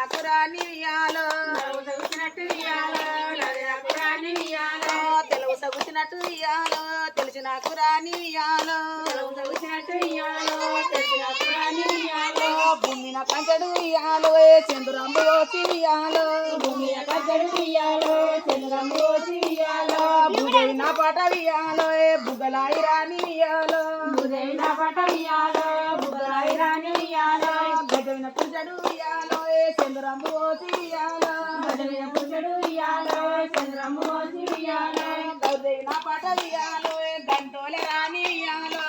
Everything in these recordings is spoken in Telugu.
నాకు రాని ఇయ్యాలో తెలుగు సగుచినట్టు ఇయ్యాలో తెలిసి నాకు రాని ఇయ్యాలో భూమిన కంచెడు ఇయ్యాలో చంద్రంబు వచ్చి ఇయ్యాలో భూదేవి నా పాట ఇయ్యాలో బుగ్గలాయి రాని ఇయ్యాలో గజవిన పుంజడు ఇయ్యాలో చంద్రంబు వచ్చి ఇయ్యాలో గౌదేవి నా పాట ఇయ్యాలో గంటోలే రాని ఇయ్యాలో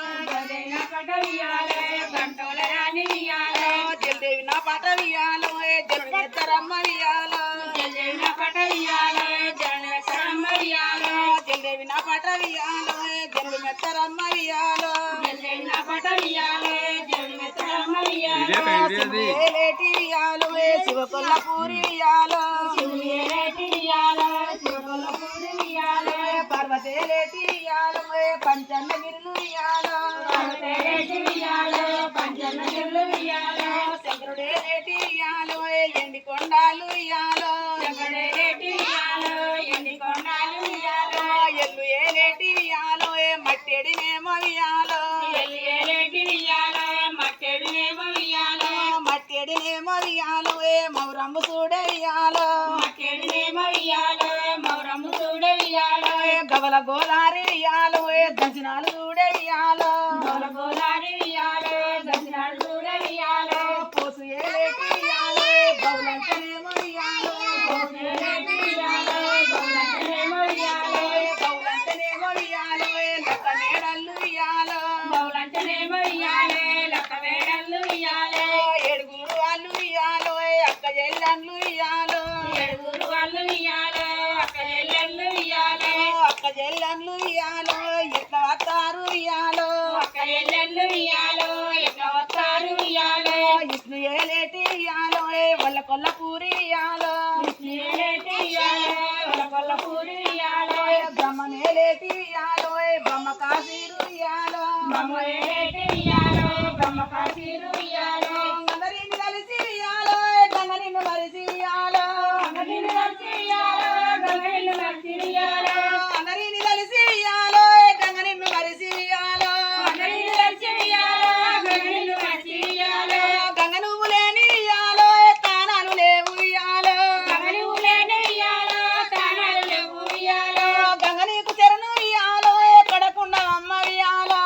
జల్దేవి నా పాట ఇయ్యాలో జల్మెత్తరమ్మ ఇయ్యాలో జల్దేవి నా పాట ఇయ్యాలో జల్మెత్తరమ్మ ఇయ్యాలో ఏలేటి ఇయ్యాలో శివకొల్లపూరి ఇయ్యాలో పర్వతేలేటి ఇయ్యాలో పంచన్నగిరులు ఇయ్యాలో శంకరుడేలేటి ఇయ్యాలో ఎండి కొండాలు ఇయ్యాలో ఎల్లు ఏలేటి ఇయ్యాలో మట్టెడినేమో ఇయ్యాలో మట్టెడినేమో ఇయ్యాలో మౌరమ్ము చూడే ఇయ్యాలో గవల గోదారి ఇయ్యాలో దర్శనాలు చూడే ఇయ్యాలో పోసు ఏలేటి ఇయ్యాలో బౌలంటనేమో ఇయ్యాలో బౌలంటనేమో ఇయ్యాలో లక్క మేడళ్ళు ఇయ్యాలో ఏడుగురు వాళ్ళు ఇయ్యాలో అక్క చెల్లెళ్ళు ఇయ్యాలో అక్క చెల్లెళ్ళు ఇయ్యాలో ఎట్లా వస్తారు ఇయ్యాలో ఇట్లు ఏలేటి ఇయ్యాలో వాళ్ళ కొల్లపూరి ఇయ్యాలో బ్రహ్మనేలేటి ఇయ్యాలో బ్రహ్మ కాశీరు ఇయ్యాలో అందరిని కలిసి ఇయ్యాలో గంగనిన్ను మరిసి ఇయ్యాలో అందరిని కలిసి ఇయ్యాలో గంగనిన్ను మరిసి ఇయ్యాలో గంగ నువ్వు లేని ఇయ్యాలో తానాలు లేవు ఇయ్యాలో గంగ నీకు చెరను ఇయ్యాలో కడకుండా అమ్మ ఇయ్యాలో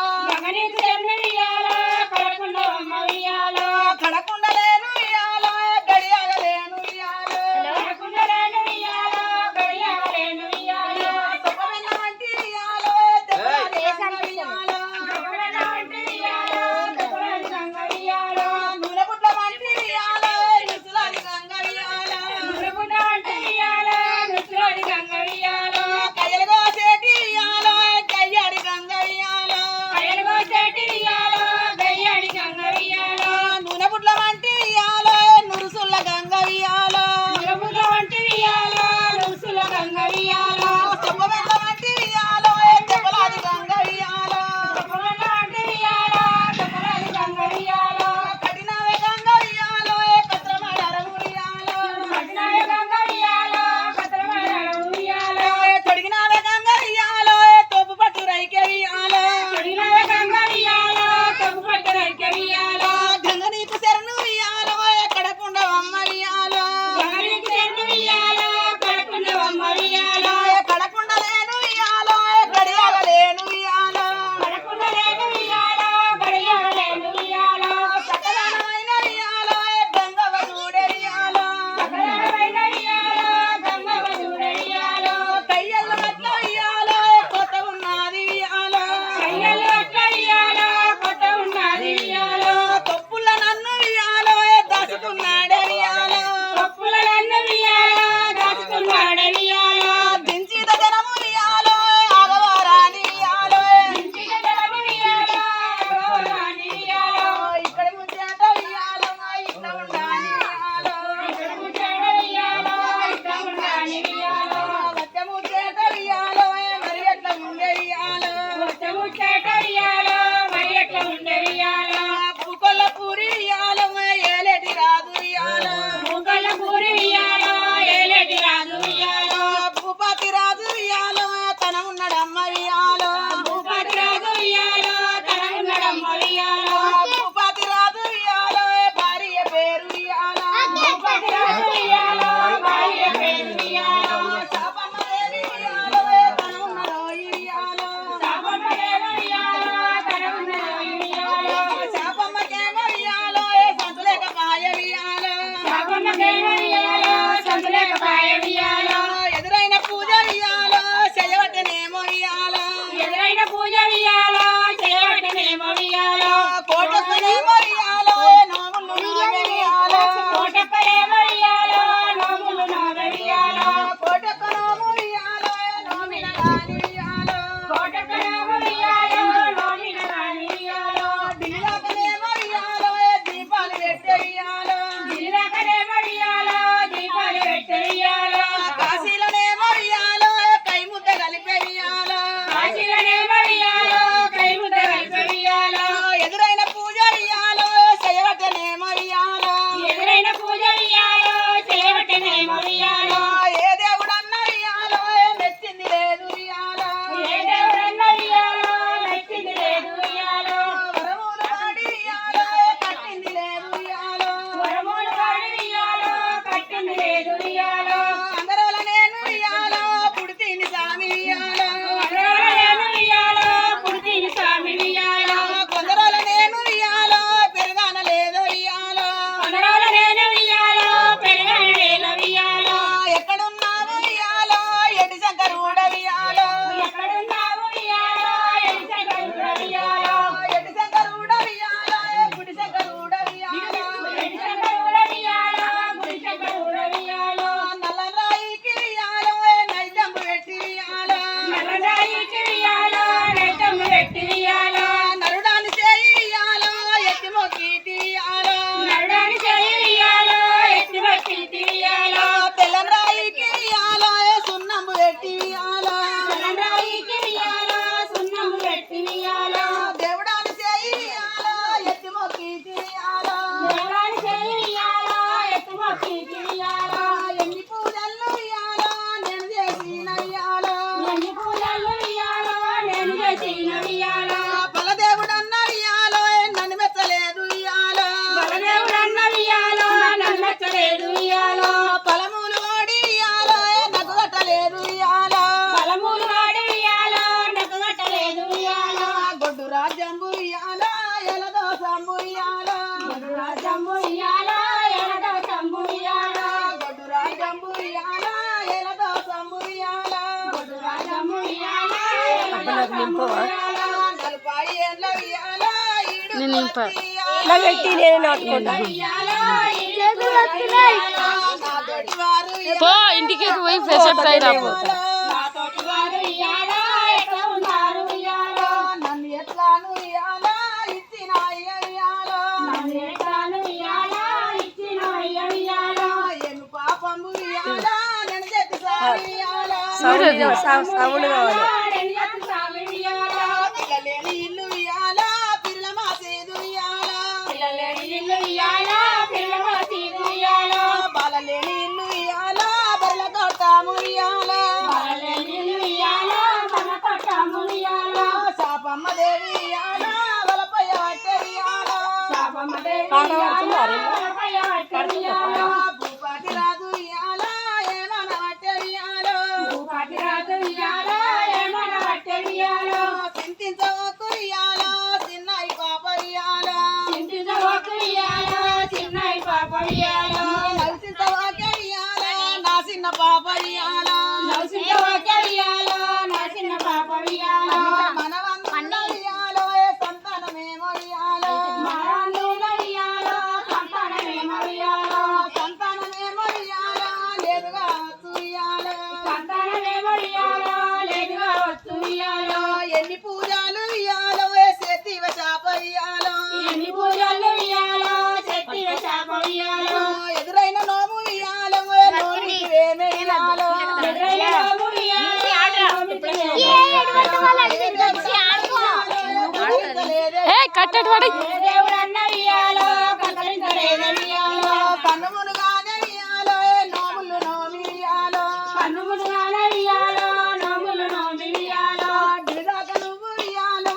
ఎదురైన పూజ ఇయ్యాలో చేయవటనేమో ఇయ్యాలో కోటకునేమో ఇయ్యాలో నోములు ఇయ్యాలో కోటకు నోము ఇయ్యాలో నోమిన గాని ఇయ్యాలో దిల్లాకనేమో ఇయ్యాలో దీపాలు పెట్టే ఇయ్యాలో కాశీలనేమో ఇయ్యాలో కై ముద్ద కలిపే ఇయ్యాలో ఎదురైన పూజ ఇయ్యాలో చేయవటనేమో ఇయ్యాలో ఏ దేవుడన్న ఇయ్యాలో మెచ్చింది లేదు ఇయ్యాలో వరములు వాడి ఇయ్యాలో కట్టింది లేదు ఇయ్యాలో అందరోల నేను ఇయ్యాలో పుడితిని స్వామి ఇయ్యాలో కొందరోల నేను ఇయ్యాలో పెరగాన లేదో ఇయ్యాలో ఎక్కడున్నావు ఇయ్యాలో ఎడి శంకరుడ ఇయ్యాలో ఎడి శంకరుడ ఇయ్యాలో గుడి శంకరుడ ఇయ్యాలో నల్లరాయికి ఇయ్యాలో నైజంబు పెట్టి ఇయ్యాలో నరుడాని చేయి ఇయ్యాలో ఎత్తి మొక్కిటి ఇయ్యాలో తెల్లరాయికి ఇయ్యాలో సున్నంబు పెట్టి ఇయ్యాలో దేవుడాని చేయి ఇయ్యాలో ఎత్తి మొక్కిటి ఇయ్యాలో ఎన్ని పూజలు ఇయ్యాలో నేను చేసిన ఇయ్యాలో బలదేవుడన్న ఇయ్యాలో నన్ను మెచ్చలేదు ఇయ్యాలో పలములు ఓడి ఇయ్యాలో నాకు కట్టలేదు ఇయ్యాలో గొడ్డు రాజ్యంబు ఇయ్యాలో ఎలదో సంబు ఇయ్యాలో గొడ్డు రాజ్యంబు ఇయ్యాలో ఎలదో సంబు ఇయ్యాలో నలపాయి ఏళ్ళ ఇయ్యాలో ఈడు పెట్టి నేను నాటుకుంటా పో ఇంటికి పోయి ఫ్రెష్ అప్ అయి రాపో నన్ను ఎట్లాను ఇయ్యాలో ఇచ్చిన ఇయ్యాలో ఎన్ను పాపము ఇయ్యాలో నేను చెట్టు సౌండ్ కావాలి పిల్లలేని ఇల్లు ఇయ్యాలో పిల్ల మాసేదు ఇయ్యాలో బాలలేని ఇల్లు ఇయ్యాలో బర్ల కొట్టాము ఇయ్యాలో శాపమ్మ దేవి ఇయ్యాలో వలపై పట్టే ఇయ్యాలో భూపాటి రాజు ఇయ్యాలో ఏమన పట్టే ఇయ్యాలో చింతించవకు ఇయ్యాలో చిన్నాయి పాప ఇయ్యాలో నలిసించవకే ఇయ్యాలో నా చిన్న పాప ఇయ్యాలో మనవందరూ ఇయ్యాలో సంతానమేమో ఇయ్యాలో సంతానమేమో ఇయ్యాలో లేదుగా వచ్చు ఇయ్యాలో ఎన్ని పూజలు ఇయ్యాలో చేతివ శాప ఇయ్యాలో ఎదురైన నోము ఇయ్యాలో నోమికి వేమే ఇయ్యాలో కట్టడి వాడి కన్నుమునుగానే ఇయ్యాలో నోములు నోమి ఇయ్యాలో గిరిదాక నువ్వు ఇయ్యాలో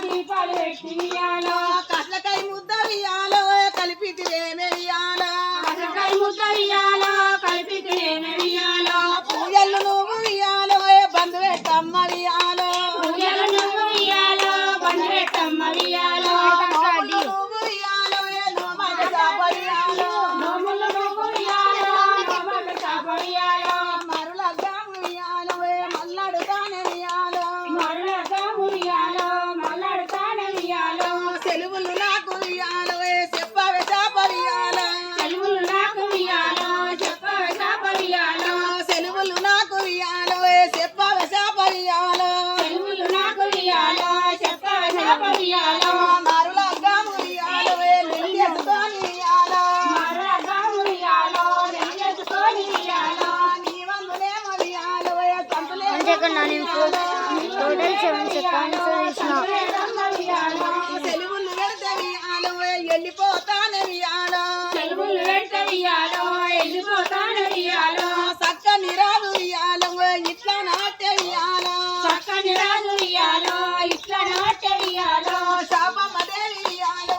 దీపాలు పెట్టి ఇయ్యాలో కట్లకై ముద్ద ఇయ్యాలో కలిపితివేమే ఇయ్యాలో పూజలు నువ్వు ఇయ్యాలో బంధువెట్టమ్మ ఇయ్యాలో వెళ్ళిపోతాను ఇయ్యాలో చెలువులు పెడితే ఇయ్యాలో వెళ్ళిపోతాను ఇయ్యాలో చక్కని రాదు ఇయ్యాలో ఇట్లా నాట్య ఇయ్యాలో చక్కని రాజు ఇయ్యాలో ఇట్లా నాట్య ఇయ్యాలో శాపమ్మ దేవి ఇయ్యాలో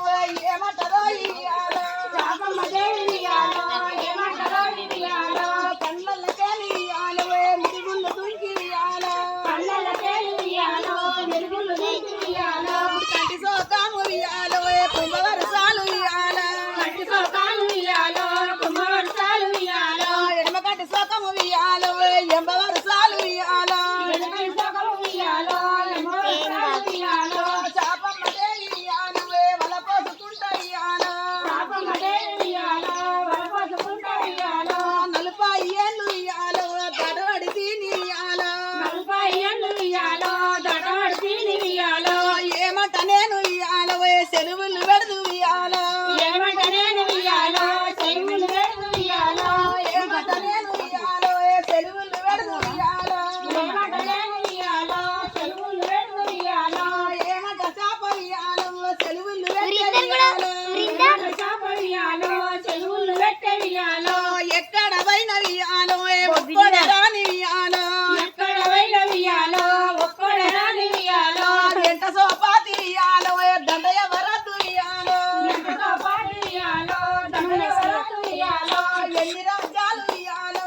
ఏమంటారో ఇయ్యాలో శాపమ్మ దేవి ఇయ్యాలో ఏమంటారో ఇయ్యాలో కళ్ళకే ఇయ్యాలో మిరుగుళ్ళు దుంకి ఇయ్యాలో కళ్ళకే ఇయ్యాలో వెలుగులు ఇయ్యాలో కంటి సోకాము ఇయ్యాలో కుంభవరసాలు ఇయ్యాలో కట్టి సోకాలు ఇయ్యాలో కుమ్మవరసాలు ఇయ్యాలో ఎడమ కంటి సోకము ఇయ్యాలో ఎంబవరసాలు ఇయ్యాలో ఎడమై సోకము ఇయ్యాలో ఎమ్మవరసాలు ఇయ్యాలో శాపమ్మ దేవి ఇయ్యాలో వలపోసుకుంటా ఇయ్యాలో శాపమ్మ దేవి ఇయ్యాలో వరపోసుకుంటా ఇయ్యాలో నలుపై ఏళ్ళు ఇయ్యాలో దడవడి తిని ఇయ్యాలో 40 ఏళ్ళు ఇయ్యాలో దొడవడి తిని ఇయ్యాలో ఏమంట నేను ఇయ్యాలో సెలవులు పెడదు ఇయ్యాలో ఏమంట నేను ఇయ్యాలో చెరువులు వెడుగు ఇయ్యాలో ఏమంట నేను ఇయ్యాలో సెలవులు పెడదు ఇయ్యాలో ఏమంట నేను ఇయ్యాలో చెరువులు వెడుగు ఇయ్యాలో ఏమంట చాప ఇయ్యాలో సెలవులు పెట్టే ఇయ్యాలో ఏమంట చేప ఇయ్యాలో చెరువులు పెట్టే ఇయ్యాలో ఎక్కడ పోయిన ఇయ్యాలో ఒక్కడ రాని ఇయ్యాలో ఎక్కడ వైన ఇయ్యాలో ఒక్కడ రాని ఇయ్యాలో ఎంత సోపాతి ఇయ్యాలో దండ ఎవరద్దు ఇయ్యాలో ఎంతతో పాటు ఇయ్యాలో దండవరతు ఇయ్యాలో ఎన్ని రాజ్యాలు ఇయ్యాలో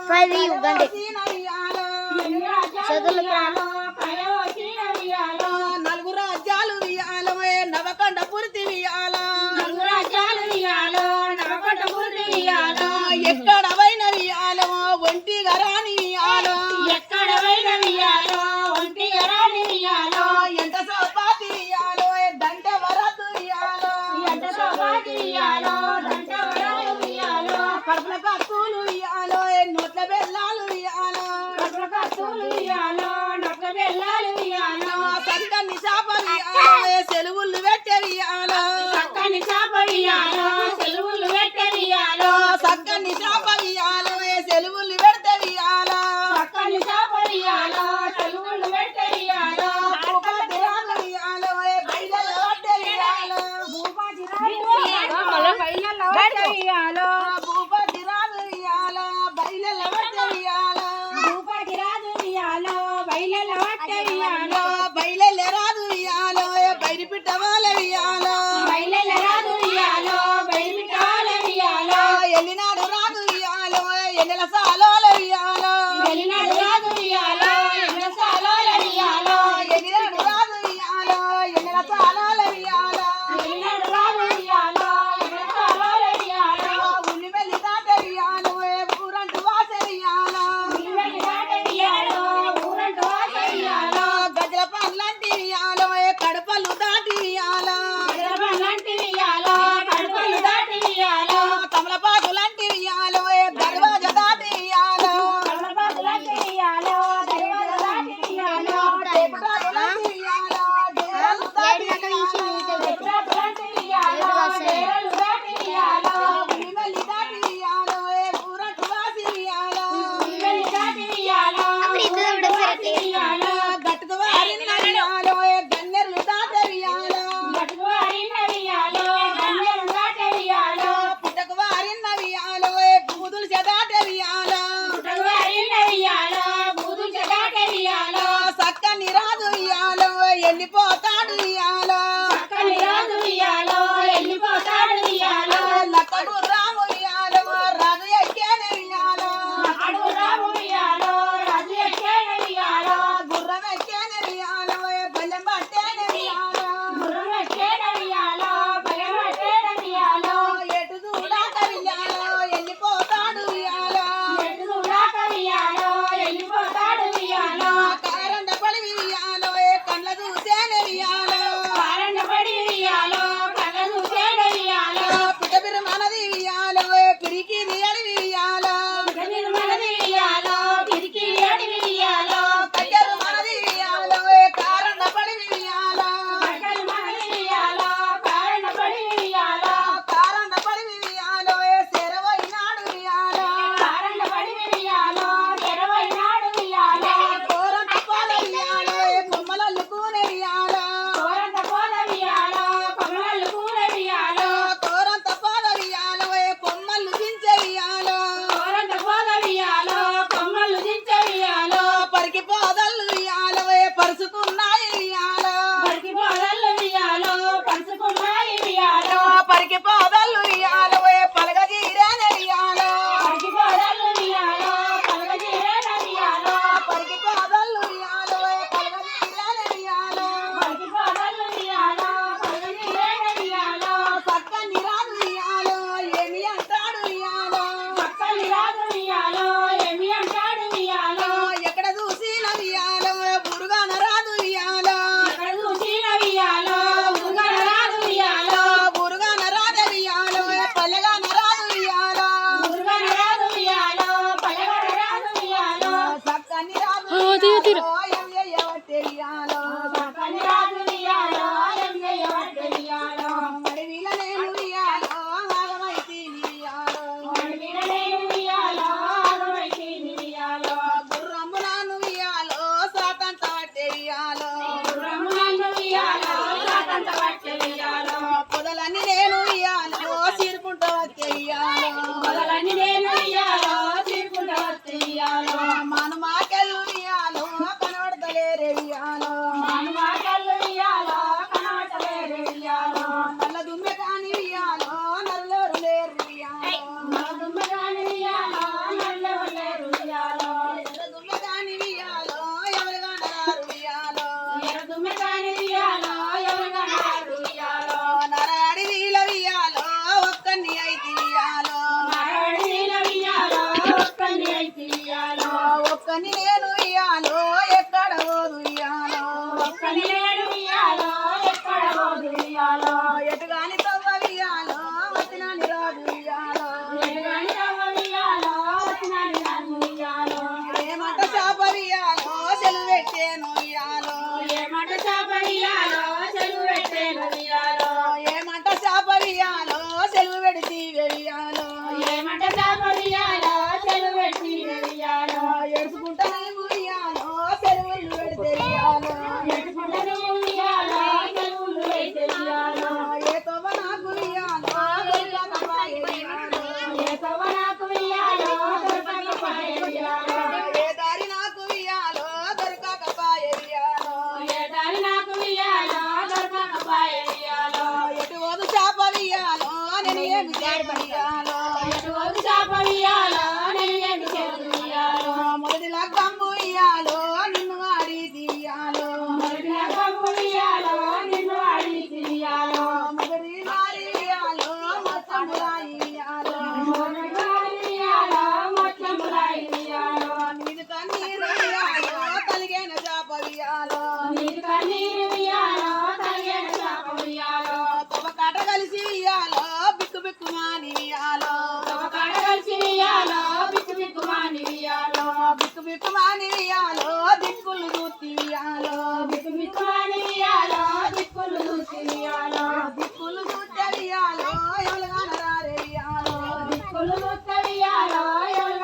సీన ఇయ్యాలో ఎన్ని రాజ్యాలు ఇయ్యాలో కయవసిన ఇయ్యాలో నలుగు రాజ్యాలు ఇయ్యాలో నవకొండ పూర్తి ఇయ్యాలో నలుగు రాజ్యాలు ఇయ్యాలో నవకొండ పూర్తి ఇయ్యాలో ఎక్కడ పోయిన ఇయ్యాలో ఒంటిగా రాని ఇయ్యాలో ఎక్కడ వైన ఇయ్యాలో ఒంటిగా రాని ఇయ్యాలో ఎంత సోపాతి ఇయ్యాలో దండ వరద్దు ఇయ్యాలో ఎంతతో పాటు ఇయ్యాలో దండవరతు ఇయ్యాలో కడుపుల కత్తులు ఇయ్యాలో నోట్ల బెల్లాలు ఇయ్యాలో కట్టుకత్తులు ఇయ్యాలో నొక్క బెల్లాలు ఇయ్యాలో సంకన్ని చేప ఇయ్యాలో సెలవులు పెట్టే ఇయ్యాలో చక్కని చేప ఇయ్యాలో సెలవులు పెట్టే ఇయ్యాలో సక్కని చేప ఇయ్యాలో సెలవులు పెడితే ఇయ్యాలో చక్కని చేప ఇయ్యాలో సెలవులు పెట్టే ఇయ్యాలో భూపతి రాజు ఇయ్యాలో బయలు పట్టే ఇయ్యాలో భూపతి రాజు బయలలో పెట్టే ఇయ్యాలో భూపతి రాజు ఇయ్యాలో బయలు పట్టే ఇయ్యాలో భూపతి రాజు ఇయ్యాలో బయలలో పెట్టే ఇయ్యాలో బయలు రాజు ఇయ్యాలో బయలు పిట్ట వాళ్ళ ఇయ్యాలో బయలలో రాజు ఇయ్యాలో బయలుమిటాల ఇయ్యాలో ఎల్లినాడు రాజు ఇయ్యాలో ఎన్నెల సాలోల ఇయ్యాలో వెళ్ళినాడు రాజు ఇయ్యాలో ఎన్నసాలో ఇయ్యాలో ఎల్లినాడు రాజు ఇయ్యాలో ఎన్నెల సాలోల ఇయ్యాలో వెళ్ళినాడు రాజు ఇయ్యాలో ఎన్నసాలో ఇయ్యాలో ఇయ్యాలో పలగ జీరేన ఇయ్యాలో పరికి కోడళ్ళు ఇయ్యాలో పలక జీరేన ఇయ్యాలో పరికి పాదళ్ళు ఇయ్యాలో పలగ జీరేన ఇయ్యాలో పరికి కోడళ్ళు ఇయ్యాలో పలక జీరేన ఇయ్యాలో పక్కని రాదు ఇయ్యాలో ఏమి అంటాడు ఇయ్యాలో పక్కని రాదు ఇయ్యాలో ఏమి అంటాడు ఇయ్యాలో ఎక్కడ చూసిన ఇయ్యాలో బురుగాన రాదు ఇయ్యాలో ఎక్కడ చూసిన ఇయ్యాలో ఉరుగన రాదు ఇయ్యాలో బురుగాన రాదు ఇయ్యాలో పల్లెగాన రాదు ఇయ్యాలో ఉరుగన రాదు ఇయ్యాలో పలగన రాదు ఇయ్యాలో చక్కని రాదు తీరు. ఎవటే ఇయ్యాలో పక్కని రాదు ఇయ్యాలో ఎంగయ్య వడ్డ ఇయ్యాలో మడివిల నేను ఇయ్యాలో ఆగమైతే ఇయ్యాలో మడివిడలేను ఇయ్యాలో ఆగమైతే ఇయ్యాలో గుర్రమ్ములను ఇయ్యాలో సాతంత పట్టే ఇయ్యాలో గుర్రములను ఇయ్యాలో సాతంత పట్టె ఇయ్యాలో పొదలన్నీ నేను ఇయ్యాలో చీరుకుంటూ వచ్చే ఇయ్యాలో మొదలని నేను ఇయ్యాలో తీసుకుంటూ వస్తే ఇయ్యాలో మన మాకెళ్ళు ఇయ్యాలో కనబడతలేరే ఇయ్యాలో మన మాటలు ఇయ్యాలో కనబడలేరు ఇయ్యాలో నల్ల దుమ్మె కాని ఇయ్యాలో నల్లెవరు లేరు ఇయ్యాలో మన దుమ్మగాని ఇయ్యాలో నల్లెవరు ఇయ్యాలో నల్ల దుమ్మె కాని ఇయ్యాలో ఎవరు కానరారు ఇయ్యాలో ఎర్ర దుమ్మగాని ఇయ్యాలో ఎవరుగా రారు ఇయ్యాలో నరాడి వీల ఇయ్యాలో ఒక్కని అయితే ఇయ్యాలో మరవడిలో ఇయ్యాలో ఒక్కని అయితే ఇయ్యాలో ఒక్కని నేను ఇయ్యాలో ఎక్కడ పోదు ఇయ్యాలో ఒక్కని నేను ఇయ్యాలో ఎక్కడ పోదు ఇయ్యాలో ఎటు కాని తవ్వ ఇయ్యాలో వచ్చినాని రాదు ఇయ్యాలో ఎదుగాని రవ్వ ఇయ్యాలో వచ్చినాని నన్ను ఇయ్యాలో ఏమంట చాప ఇయ్యాలో సెలవు పెట్టేను ఇయ్యాలో ఏమంట చాపడియాలో చెరువు పెట్టేను ఇయ్యాలో ఏమంట చాప ఇయ్యాలో సెలవు పెడితే వెయ్యాలో ఏమంట చాపడియాలో చెరువు పెట్టి ఇయ్యాలో ఎడుచుకుంటా నీవు ఇయ్యాలో సెలవులు పెడితే ఇయ్యాలో ఎట్టుకుంటూ ఇయ్యాలో చెరువులు వేసే ఇయ్యాలో ఏ తవ్వ నాకు ఇయ్యాలో దొరకకపాయె ఇయ్యాలో. ఏ తవ్వ నాకు ఇయ్యాలో దొరకకపాయె ఇయ్యాలో ఏ దారి నాకు ఇయ్యాలో దొరకకపాయె ఇయ్యాలో. ఏ దారి నాకు ఇయ్యాలో దొరకకపాయె ఇయ్యాలో ఎటు పోదు చాప ఇయ్యాలో నేను ఏమి చేయబడియాలో ఎటు వరకు చాప ఇయ్యాలో నేను ఏమి చేదు ఇయ్యాలో మొదటి లగ్గంబు ఇయ్యాలో నిన్ను వాడి తీయాలో మొదటి కప్పు ఇయ్యాలో నిన్ను అడిగి ఇయ్యాలో మొదటి వారి ఇయ్యాలో మొత్తం ఇయ్యాలో ఇయ్యాలో మొత్తం ఇయ్యాలో నీది కన్నీరు ఇయ్యాలో కలిగిన చాప ఇయ్యాలో నీరు కన్నీరు ఇయ్యాలో తగిన చాప ఇయ్యాలో తమ కట కలిసి ఇయ్యాలో బిక్కు బిక్కు మాని ఇయ్యాలో ఒక కాడ కలిసి ఇయ్యాలో బిక్కు బిక్కు మాని ఇయ్యాలో బిక్కు బిక్కు మాని ఇయ్యాలో దిక్కులు చూసి ఇయ్యాలో బిక్కు బిక్కు మాని ఇయ్యాలో దిక్కులు చూసి ఇయ్యాలో దిక్కులు చూస్తే ఇయ్యాలో ఎవరు కానరారే ఇయ్యాలో దిక్కులు చూస్తే ఇయ్యాలో ఎవరు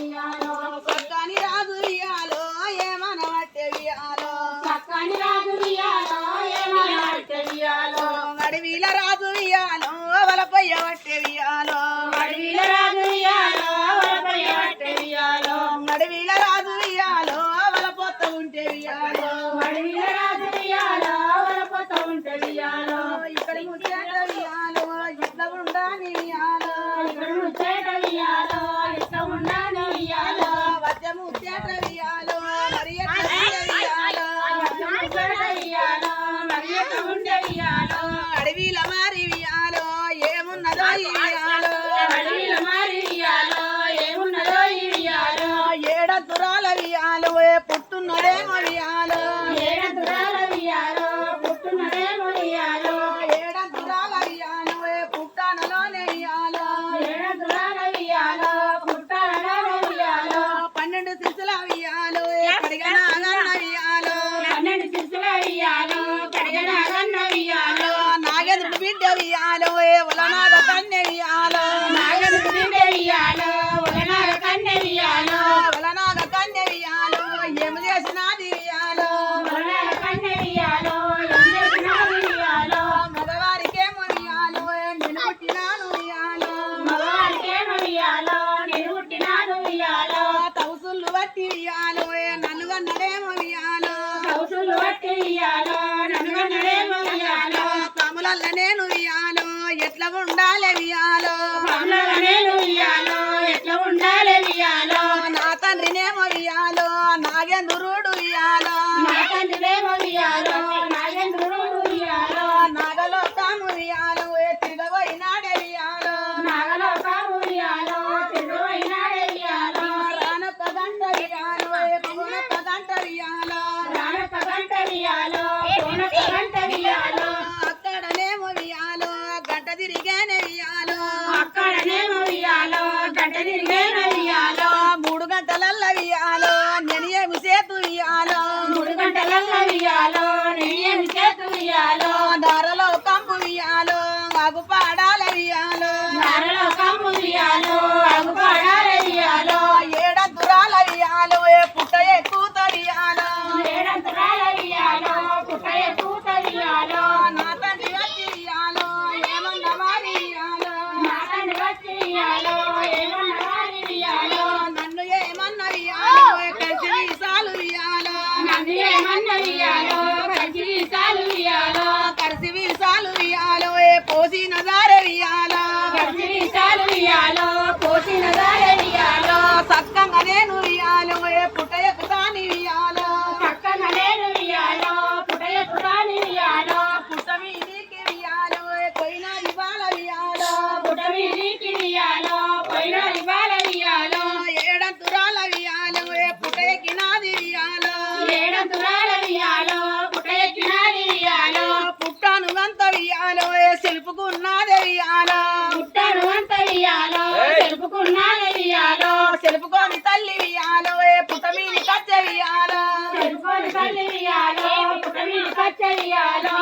ఇయ్యాలో పక్కని రాదు ఇయ్యాలో ఏమనబట్టే ఇయ్యాలో చక్కని రాజు ఇయ్యాలో ఏమైనా అంటే ఇయ్యాలో అడవిల రాజు ఇయ్యాలో వలపయ్య పట్టే ఇయ్యాలో అడవిల రాజు ఇయ్యాలో వలపై పట్టే ఇయ్యాలో అడవిల రాజు ఇయ్యాలో వలపోత ఉంటే ఇయ్యాలో అడవిల రాజు ఇయ్యాలో వలపోత ఉంటే ఇయ్యాలో ఇక్కడ ముచ్చేట ఇయ్యాలో ఇట్లా ఉండాని ఇయ్యాలో ఇక్కడ ముచ్చేట ఇయ్యాలో ఇట్లా ఉండాలి ఇయ్యాలో వచ్చే ముచ్చేట ఇయ్యాలో మరి ఎట్లా ఇయ్యాలో ముచ్చేట ఇయ్యాలో మరి ఎట్లా ఉంటే ఇయ్యాలో అడవిల మారి ఇయ్యాలో ఏమున్నదో ఇయ్యాలో అడవిల మారి ఇయ్యాలో ఏమున్నదో ఇయ్యాలో ఏడతురాల ఇయ్యాలో పుట్టున్నదేమో ఇయ్యాలో ఏడంతురాల ఇయ్యాలో పుట్టున్నదేమో ఇయ్యాలో ఏడతురాల ఇయ్యాలో పుట్టానలోనే ఇయ్యాలో ఏడంతురాల ఇయ్యాలో పుట్టాలలో ఇయ్యాలో 12 శిశుల ఇయ్యాలో కడిగన అగన్న ఇయ్యాలో 12 శిశువుల ఇయ్యాలో కడిగిన అగన్న ఇయ్యాలో నాగేంద్రుడి బిడ్డ ఇయ్యాలో ఉలనాగ కన్నె ఇయ్యాలో నాగరికి బిడ్డ ఇయ్యాలో ఉలనాగ కన్నె ఇయ్యాలో ఉలనాగ కన్నె ఇయ్యాలో ఏమి చేసినది ఇయ్యాలో ఉలనాగ కన్నె ఇయ్యాలో ఏం చేసినావు ఇయ్యాలో మగవారికేమో ఇయ్యాలో నేను పుట్టినాను ఇయ్యాలో మగవారికేమో ఇయ్యాలో నేను పుట్టినాను ఇయ్యాలో తౌసులు బట్టి ఇయ్యాలో నన్ను కన్నడేమో ఇయ్యాలో కౌసులు బట్టి ఇయ్యాలో నన్ను కన్నడేమో ఇయ్యాలో పాములల్ల నేను ఇయ్యాలో ఎట్లా ఎట్లా ఉండాలి వియాలో బామ్లగా నేను ఇయ్యాలో ఎట్లా ఉండాలి ఇయ్యాలో నా తండ్రినేమో వియాలో నాగేంద్రుడు వియాలో నా తండ్రినేమో ఇయ్యాలో నాగేంద్రుడు ఇయ్యాలో నాగలోకము వియాలో తిరగబోయినాడే వియాలో నాగలోకము ఇయ్యాలో తిరువైనాడే ఇయ్యాలో రానొక్క గంట వియాలో పూనొక్క గంట వియాలో రానొక్క గంట ఇయ్యాలో పూనొక్క గంట ఇయ్యాలో అక్కడనేమో వియాలో గంట తిరిగానే వియాలో అక్కడనేమో ఇయ్యాలో గంట తిరిగేన ఇయ్యాలో 3 గంటలల్ల వియాలో నేను ఏమి చేతు వియాలో 3 గంటలల్ల ఇయ్యాలో నేనేమి చేతు ఇయ్యాలో దారలో కంపు వియాలో మాకు పాడాల వియాలో నారలో కమ్ము ఇయ్యాలో అగుపడాలి ఇయ్యాలో ఏడంతురాల వియాలో పుట్ట ఎక్కుత వియాలో ఏడంతరాల ఇయ్యాలో పుట్టయ కూత ఇయ్యాలో నా తండ్రి వచ్చి వియాలో ఏమన్నా వారి వియాలో నాటని వచ్చి ఇయ్యాలో ఏమన్నా వారి ఇయ్యాలో నన్ను ఏమన్నా వియాలో కలిసి వీసాలు వియాలో నన్ను ఏమన్నా ఇయ్యాలో కంచి సాలు ఇయ్యాలో కలిసి వీసాలు వియాలో పోసిన దారె వియాలో కంచి సాలు ఇయ్యాలో కోసిన దారి ఇయ్యాలో సక్కంగా నేను వియాలో పుట్ట ఎక్కుతాని వియాలో పక్కన నేను ఇయ్యాలో పుట్టయ పురాని ఇయ్యాలో పుట్ట మీదికి వియాలో పోయిన ఇవాళ వియాలో పుట్ట మీదికి ఇయ్యాలో పైన ఇవాళ ఇయ్యాలో ఏడంతురాల వియాలో పుట్ట ఎక్కినాది వియాలో ఏడంతురాల ఇయ్యాలో పుట్ట ఎక్కినాది ఇయ్యాలో పుట్టాను గంత వియాలో సెలుపుకున్నదే వియాలో పుట్టాను అంత ఇయ్యాలో తెలుపుకున్నాను ఇయ్యాలో సెలుపుకొని తల్లి వియాలో పుట్ట మీది కచ్చే వియాలో తెలుపుకొని తల్లి ఇయ్యాలో పుట్ట మీద కచ్చ ఇయ్యాలో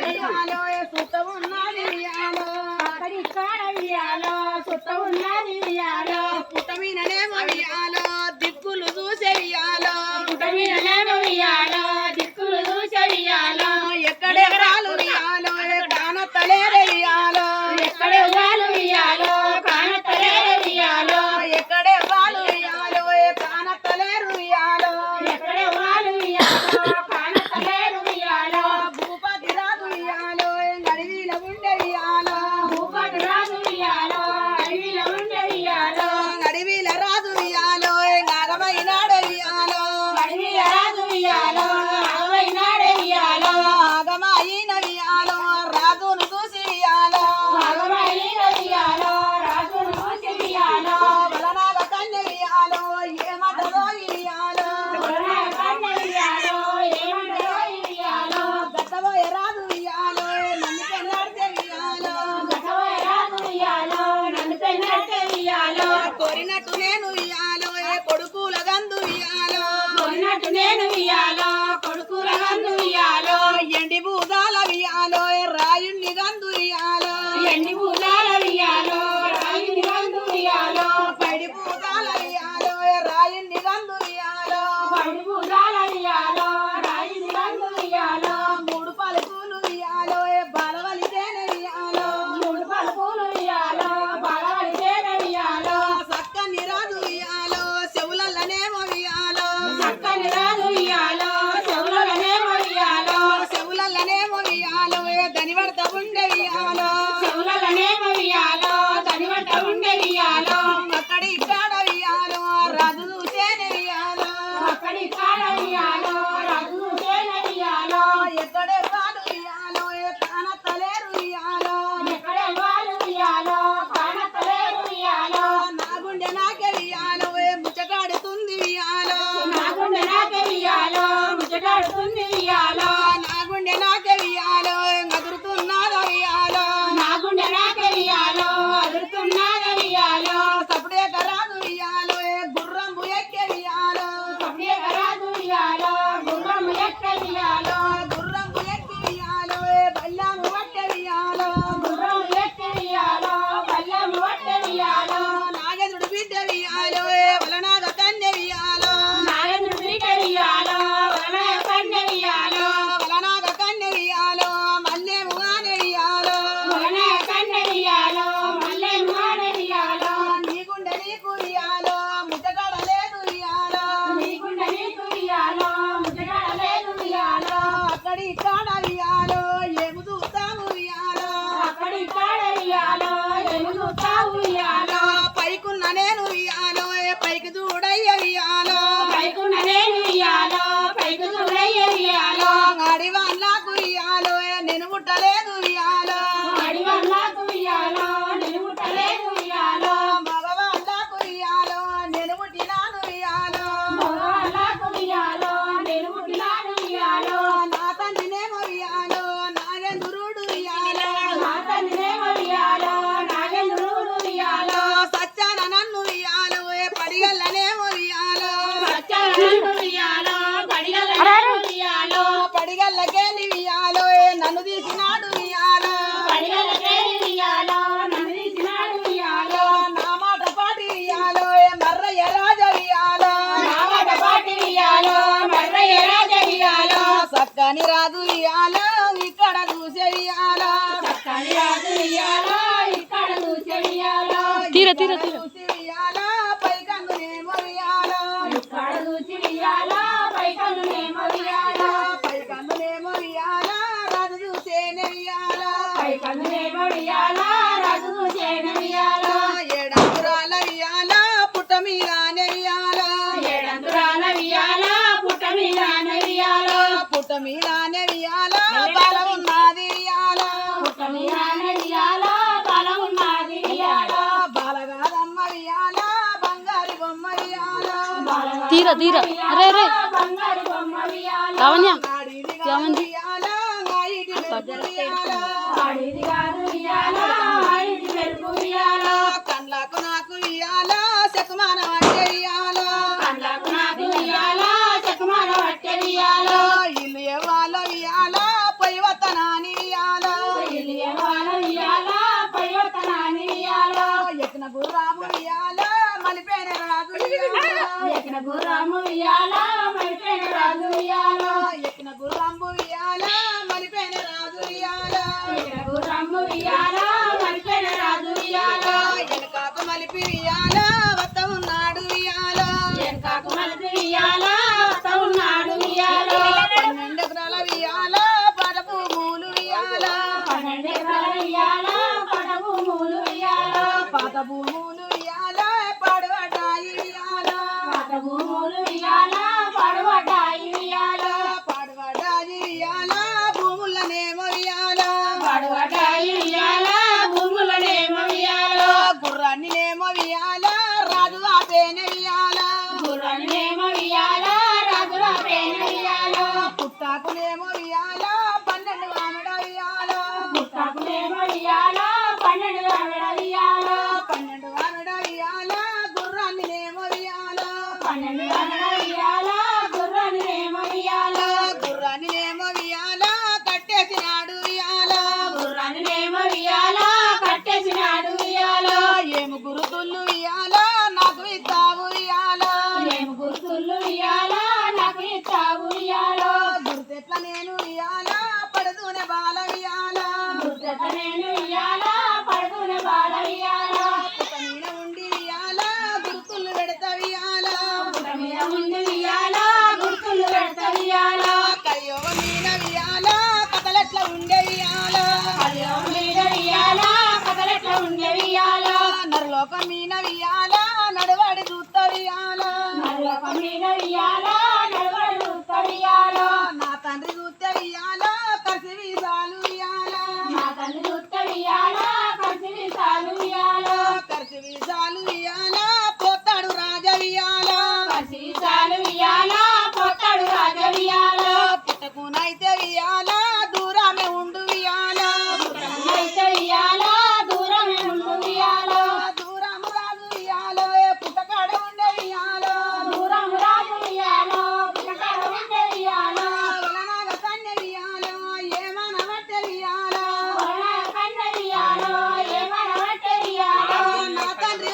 వియాలో సుత ఉన్నది వియాలో అక్కడి కాడ ఇయ్యాలో సుత్త ఉన్నది ఇయ్యాలో పుట్ట మీదనేమో వియాలో దిక్కులు చూసే వియాలో పుట్ట మీద నేను ఇయ్యాలో దిక్కులు చూసే ఇయ్యాలో ఎక్కడెకరాలు వియాలో కానత్తలేరే వియాలో ఎక్కడే వాళ్ళు ఇయ్యాలో కానత్తలే ఇయ్యాలో ఎక్కడే వాళ్ళు వియాలో కానత్తలేరు వియాలో ఎక్కడే వాళ్ళు ఇయ్యాలో కానత్తలేరు ఇయ్యాలో భూపతి రాదు వియాలో గడివిల ఉండే వియాలో భూపతి రాజు ఇయ్యాలో అడవిలో ఉండే ఇయ్యాలో గడివిల రాదు వియాలో నాగమైనాడే వియాలో అడవిలో రాజు ఇయ్యాలో ఆవైనాడే ఇయ్యాలో ఆగమాయిన వియాలో రాజును చూసి వియాలో భాగమైన ఇయ్యాలో రాజును చూసి ఇయ్యాలో బలనాగ కన్య వియాలో ఏమంటదో వియాలో కన్న ఇయ్యాలో ఏమంటారో ఇయ్యాలో గట్టబోయ రాదు వియాలో నన్ను పెళ్ళాడితే వియాలో గతవై రాజు ఇయ్యాలో నన్ను పెన్నట్టే ఇయ్యాలో కోరినట్టు నేను వియాలో కొడుకుల గందు వియాలో కొన్నట్టు నేను ఇయ్యాలో కొడుకుల గందు ఇయ్యాలో ఎండి బూదాల వియాలో రాయుణ్ణి గందు వియాలో ఎన్ని పూజాల ఇయ్యాలో రాయుని గందు ఇయ్యాలో పడి బూదాల వియాలో రాయుణ్ణి గందు వియాలో పడి పూజాల ఇయ్యాలో రాయుని గందు ఇయ్యాలో 3 పలుకులు వియాలో బలవలితేనే వియాలో 3 పలుకులు ఇయ్యాలో బలవలి చేన ఇయ్యాలో సక్కని రాదు వియాలో చెవులల్లనేమో వియాలో చక్కని రాజు ఇయ్యాలో తీర తీర తీర చూసి ఉయ్యాల పైకందునేమో ఉయ్యాల ఇక్కడ చూసి ఉయ్యాల పైకన్నునేమో ఉయ్యాల పైకందునేమో ఉయ్యాల రాజు చూసేనే ఉయ్యాల పైకన్నునేమో ఉయ్యాల రాజు చూసేనే ఉయ్యాల ఏడంతురాల ఉయ్యాల పుట్ట మీదనే ఉయ్యాల ఏడంతురాల ఉయ్యాల పుట్ట మీదనే ఉయ్యాల పుట్ట మీదనే ఉయ్యాల బాల ఉన్నది ఉయ్యాల పుట్ట మీదనే ఉయ్యాల బాల ఉన్నది ఉయ్యాల బాలగాదమ్మ ఉయ్యాల బంగారు బొమ్మ ఉయ్యాల తీర తీర అరే అరే బంగారు బొమ్మ ఉయ్యాల లావణ్య నాడిది కాదు ఉయ్యాల నాయిది మెరుపు ఉయ్యాల ఆడిది కాదు ఉయ్యాల ఆడిది మెరుపు ఉయ్యాల కండ్లకు నాకు ఉయ్యాల శతమానం అంటే ఉయ్యాల కళ్ళకు నాకు ఉయ్యాల చకమాల పట్టె ఉయ్యాల ఇల్లు ఎవ్వాల ఉయ్యాల పొయ్యి వత్తనాని ఉయ్యాల ఇల్లు ఎవ్వాల ఉయ్యాల పయోతనాని ఉయ్యాల ఎక్కిన గుర్రాము ఉయ్యాల మలిపేన రాజు ఉయ్యాల ఎక్కిన గుర్రము ఉయ్యాల మరిపోయిన రాజు ఉయ్యాల ఎక్కిన గుర్రాము ఉయ్యాల మలిపేన రాజు ఉయ్యాల ఎక్కిన గుర్రము ఉయ్యాల మరిపోయిన రాజు ఉయ్యాల వెనకాకు మలిపి ఉయ్యాల వత్త ఉన్నాడు ఉయ్యాల వెనకాకు మలిపి ఉయ్యాల వస్తా ఉన్నాడు ఉయ్యాల 12 ఎకరాల ఉయ్యాల పడపు మూలు ఉయ్యాల 12 ఎకరాల ఉయ్యాల పడవు మూలు ఉయ్యాల పాత భూములు ఉయ్యాల పడవటాయి ఉయ్యాల పాత భూములు ఉయ్యాల పడవడ్డాయి ఉయ్యాల పడవటాయి ఉయ్యాల భూములనేమో ఉయ్యాల పడవడ్డాయి ఉయ్యాల భూములనేమో ఉయ్యాల గుర్రాన్నినేమో ఉయ్యాల రాజు ఆపేనే ఉయ్యాల గుర్రనేమో ఉయ్యాల రాజుల పేన ఉయ్యాల పుట్టాకునేమో ఉయ్యాల 12 ఆమెడ ఉయ్యాల పుట్టకునేమో ఉయ్యాల 12 ఆవిడ ఉయ్యాల 12 ఆమెడ ఉయ్యాల గుర్రాన్నినేమో ఉయ్యాల 12 ఆవిడ ఉయ్యాల గుర్రనేమో ఉయ్యాల గుర్రాన్నినేమో ఉయ్యాల కట్టేసినాడు ఉయ్యాల గుర్రనేమో ఉయ్యాల కట్టేసినాడు ఉయ్యాల ఏము గురుతుళ్ళు ఉయ్యాల నాకు ఇస్తావు ఉయ్యాల మేము గుర్తులు ఉయ్యాల నాకు ఇచ్చావు ఉయ్యాల గుర్తెట్ల నేను ఉయ్యాల పడుతూనే బాల ఉయ్యాల గుర్తెట నేను ఉయ్యాల పడుకునే బాల ఉయ్యాల పుట్ట మీద ఉండి ఉయ్యాల గుర్తులు పెడతా ఉయ్యాల పుట్ట మీద ముందు ఉయ్యాల గుర్తులు పెడతా ఉయ్యాల కయ్యోగ మీద ఉయ్యాల కథలెట్ల ఉండే ఉయ్యాల అయ్యో మీద ఉయ్యాల కథలెట్ల ఉండే ఉయ్యాల నరలోకం మీద ఉయ్యాల నడవాడి చూస్తా ఉయ్యాల నల్లొక మీద ఉయ్యాల నడవడు ఉయ్యాల నా తండ్రి చూస్తే ఉయ్యాల కసి వీసాలు ఉయ్యాల నా తల్లి చూస్త ఉయ్యాల కలిసి విసాలు ఉయ్యాల కసి వీసాలు ఉయ్యాల పోతాడు రాజ ఉయ్యాల కలిసి విసాలు ఉయ్యాల పోతాడు రాజ ఉయ్యాల పుట్టకునైతే ఉయ్యాల దూరమే ఉండు ఉయ్యాల అయితే ఉయ్యాల దూరమే ఉండు ఉయ్యాల దూరము రాజు ఉయ్యాల పుట్టకాడ ఉండే ఉయ్యాల దూరం రాజు ఉయ్యాల పుట్టకాడ ఉండే ఉయ్యాల వలనాగ కన్నె ఉయ్యాల ఏమనబట్టే ఉయ్యాల కన్న ఉయ్యాల ఏమన పట్టే ఉయ్యాల నా తండ్రి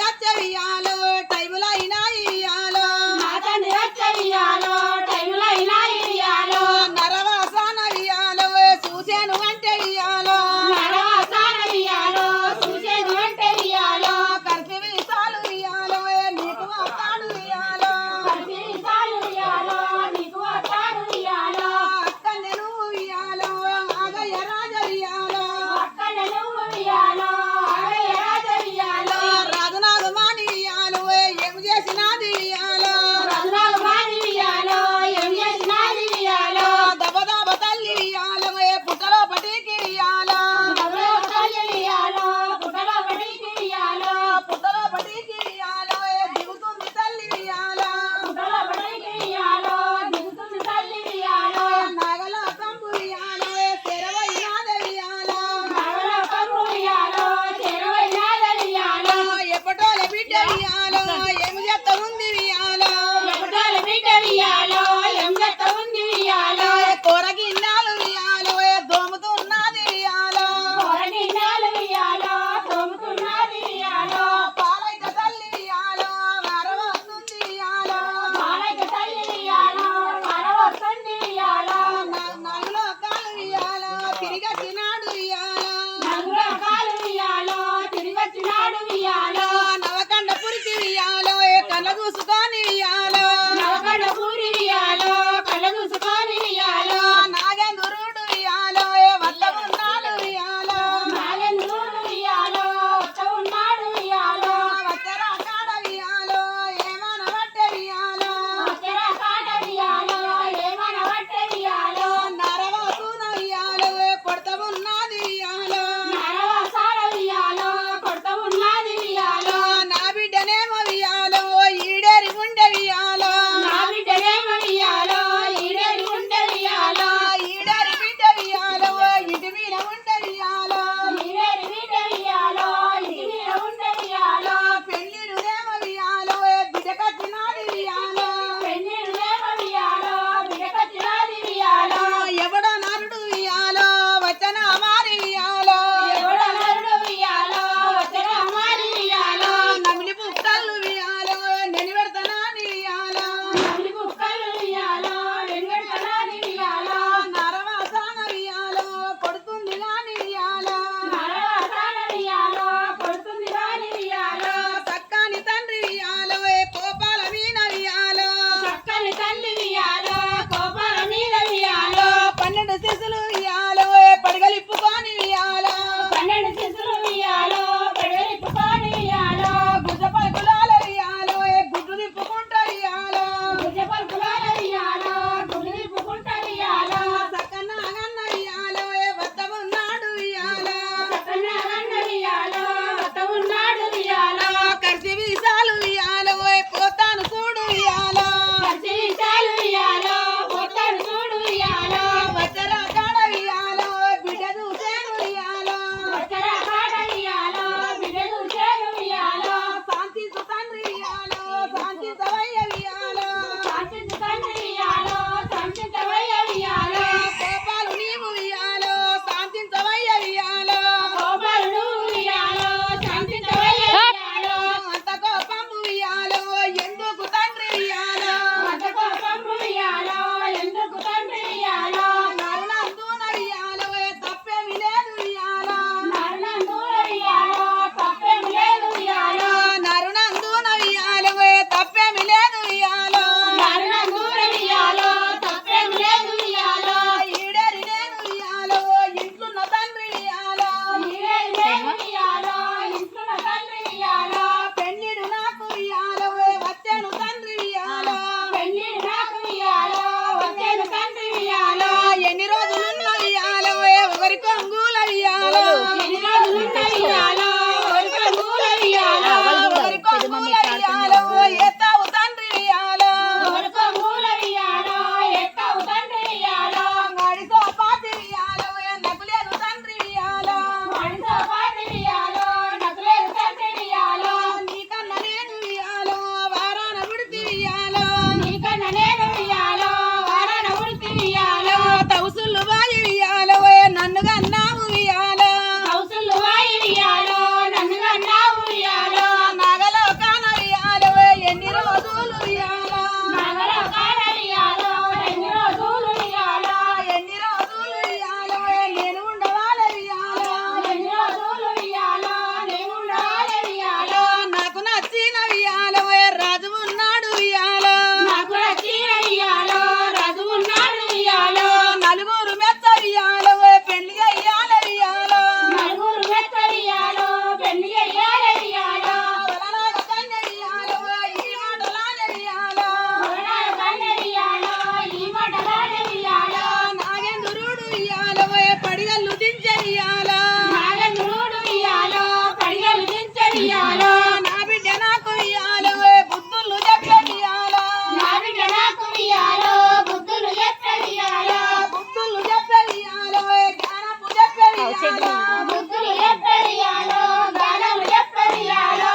నాకు ఇయ్యాలో బుద్ధులు చెప్పెయ్యాలో బుద్ధులు చెప్పెయ్యాలో జ్ఞానము చెప్పెయ్యాలో బుద్ధులు చెప్పెయ్యాలో గానము చెప్పెయ్యాలో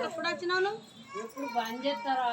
ఎప్పుడు వచ్చినావు నువ్వు? ఎప్పుడు బంద్ చేస్తారా